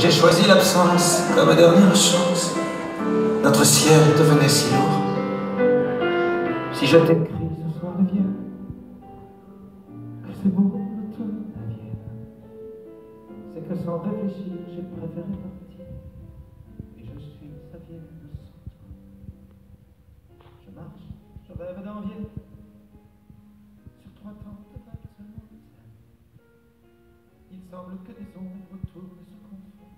J'ai choisi l'absence comme dernière chance. Notre ciel devenait si lourd. Si je t'écris ce soir de Vienne, que c'est beau l'automne à Vienne, c'est que sans réfléchir, j'ai préféré partir. Et je suis à Vienne sans toi. Je marche, je rêve dans Vienne, sur 3 temps de vagues seulement de scène. Il semble que des ombres tournent et se confondent,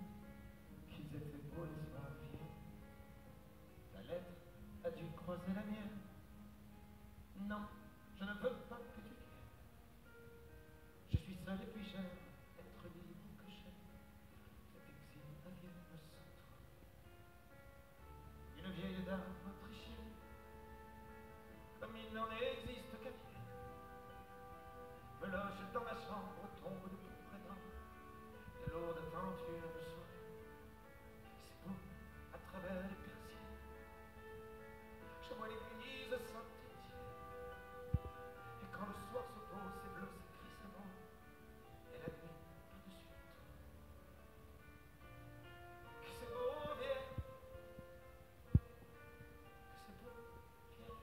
qu'ils étaient beaux les soirs à Vienne. La lettre a dû croiser la mienne. Non, je ne veux pas que tu viennes. Je suis seul et puis j'aime être libre que j'aime. Cet exil à Vienne sans toi. Une vieille dame autrichienne, comme il n'en existe qu'à Vienne, me loge dans ma chambre, tombe de tout près d'en des lourdes tentures de soie. C'est beau à travers les persiennes. Je vois l'église Saint-Étienne. Et quand le soir se pose, c'est bleu, c'est gris, c'est noir. Et la nuit par-dessus le toit. Que c'est beau, Vienne. Que c'est beau, Vienne.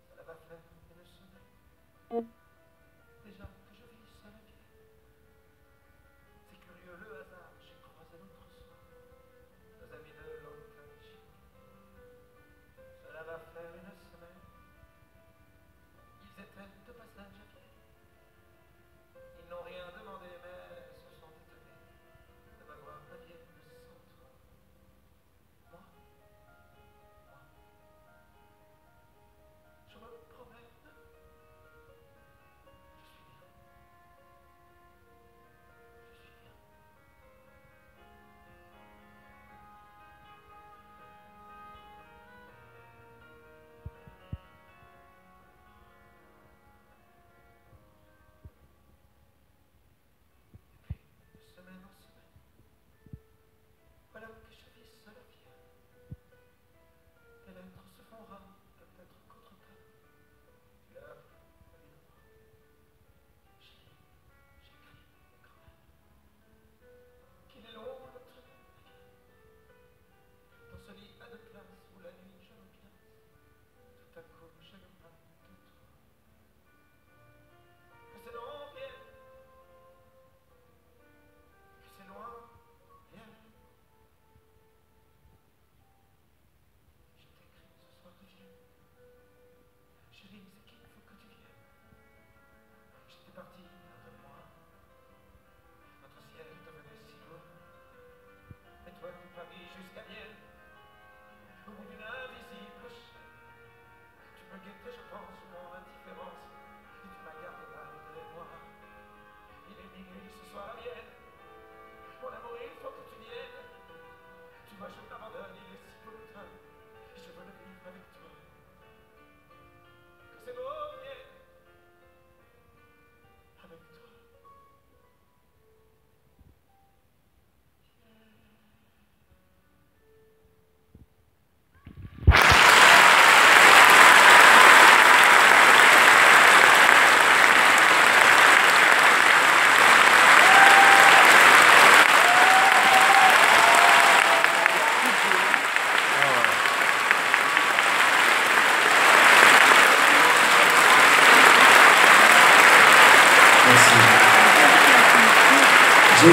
Cela va faire une semaine. Déjà que je vis seul à Vienne. C'est curieux le hasard, j'ai croisé l'autre soir nos amis de l'Antalgie. Cela va faire une semaine. Ils étaient de passage à Vienne. Ils n'ont rien demandé, mais se sont étonnés de me voir à Vienne sans toi. Moi, je me promène. Je suis bien. Je suis bien. De semaine en semaine, voilà que je vis seul à Vienne. Tes lettres se font rares, peut-être qu'autre part, tu l'as appris à une voix. J'écris quand même. Qu'il est long le train à Vienne. Dans ce lit à 2 places où la nuit je me glace, tout à coup j'ai le mal de toi. Que c'est long, Vienne. Que c'est loin, Vienne. Je t'écris ce soir de Vienne. Chérie, c'est qu'il faut que tu viennes. J'étais parti de moi. Notre ciel devenait si loin. Et toi, de Paris jusqu'à Vienne, au bout d'une invisible chaîne. Tu me guettais, je pense, mon indifférence. Et tu m'as gardé malgré moi. Il est minuit ce soir à Vienne. Mon amour, il faut que tu viennes. Tu vois, je t'abandonne, il est si beau le train. Et je veux le vivre avec toi. Que c'est beau, Vienne. Avec toi. Merci. J'ai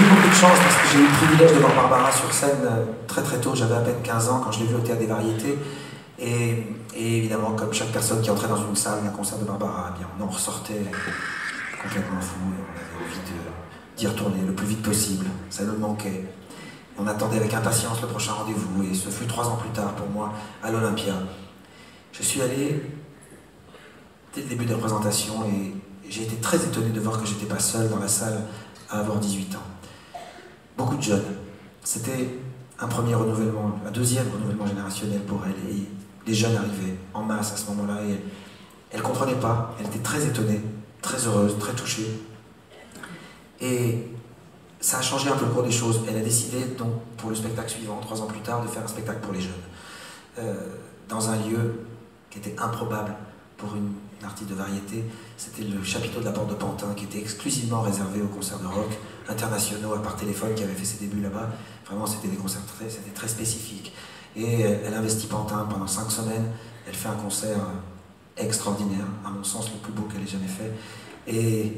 eu beaucoup de chance parce que j'ai eu le privilège de voir Barbara sur scène très très tôt. J'avais à peine 15 ans quand je l'ai vue au Théâtre des Variétés. Et évidemment, comme chaque personne qui entrait dans une salle d'un concert de Barbara, eh bien, on en ressortait complètement fou. Et on avait envie d'y retourner le plus vite possible. Ça nous manquait. On attendait avec impatience le prochain rendez-vous. Et ce fut 3 ans plus tard pour moi à l'Olympia. Je suis allé dès le début des représentations et j'ai été très étonné de voir que j'étais pas seul dans la salle à avoir 18 ans. Beaucoup de jeunes. C'était un premier renouvellement, un deuxième renouvellement générationnel pour elle. Et les jeunes arrivaient en masse à ce moment-là et elle ne comprenait pas. Elle était très étonnée, très heureuse, très touchée. Et ça a changé un peu le cours des choses. Elle a décidé donc pour le spectacle suivant, 3 ans plus tard, de faire un spectacle pour les jeunes. Dans un lieu qui était improbable pour une artiste de variété. C'était le chapiteau de la Porte de Pantin qui était exclusivement réservé aux concerts de rock internationaux, à part Téléphone qui avait fait ses débuts là-bas. Vraiment, c'était des concerts très spécifiques. Et elle investit Pantin pendant 5 semaines. Elle fait un concert extraordinaire, à mon sens le plus beau qu'elle ait jamais fait. Et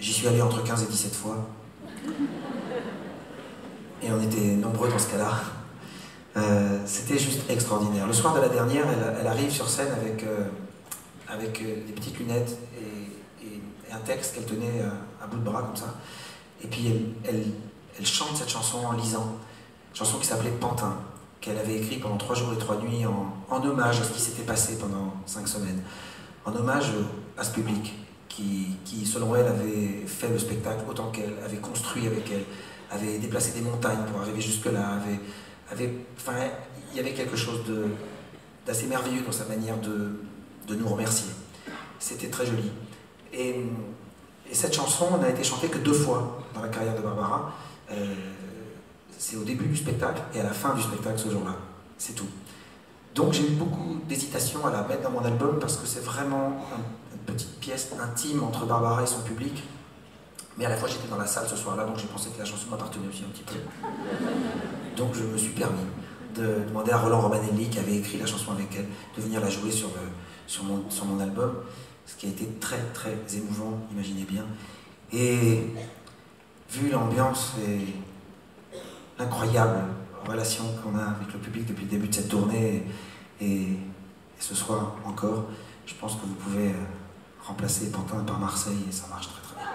j'y suis allé entre 15 et 17 fois. Et on était nombreux dans ce cas-là. C'était juste extraordinaire. Le soir de la dernière, elle arrive sur scène avec des petites lunettes et un texte qu'elle tenait à bout de bras comme ça. Et puis elle chante cette chanson en lisant. Une chanson qui s'appelait Pantin, qu'elle avait écrite pendant 3 jours et 3 nuits en hommage à ce qui s'était passé pendant 5 semaines. En hommage à ce public qui, selon elle, avait fait le spectacle autant qu'elle, avait construit avec elle, avait déplacé des montagnes pour arriver jusque-là, enfin, il y avait quelque chose d'assez merveilleux dans sa manière de nous remercier. C'était très joli. Et cette chanson n'a été chantée que 2 fois dans la carrière de Barbara. C'est au début du spectacle et à la fin du spectacle ce jour-là. C'est tout. Donc j'ai eu beaucoup d'hésitation à la mettre dans mon album parce que c'est vraiment une petite pièce intime entre Barbara et son public. Mais à la fois j'étais dans la salle ce soir-là, donc j'ai pensé que la chanson m'appartenait aussi un petit peu. Donc je me suis permis de demander à Roland Romanelli, qui avait écrit la chanson avec elle, de venir la jouer sur mon album, ce qui a été très très émouvant, imaginez bien. Et vu l'ambiance et l'incroyable relation qu'on a avec le public depuis le début de cette tournée et ce soir encore, je pense que vous pouvez remplacer Pantin par Marseille et ça marche très très bien.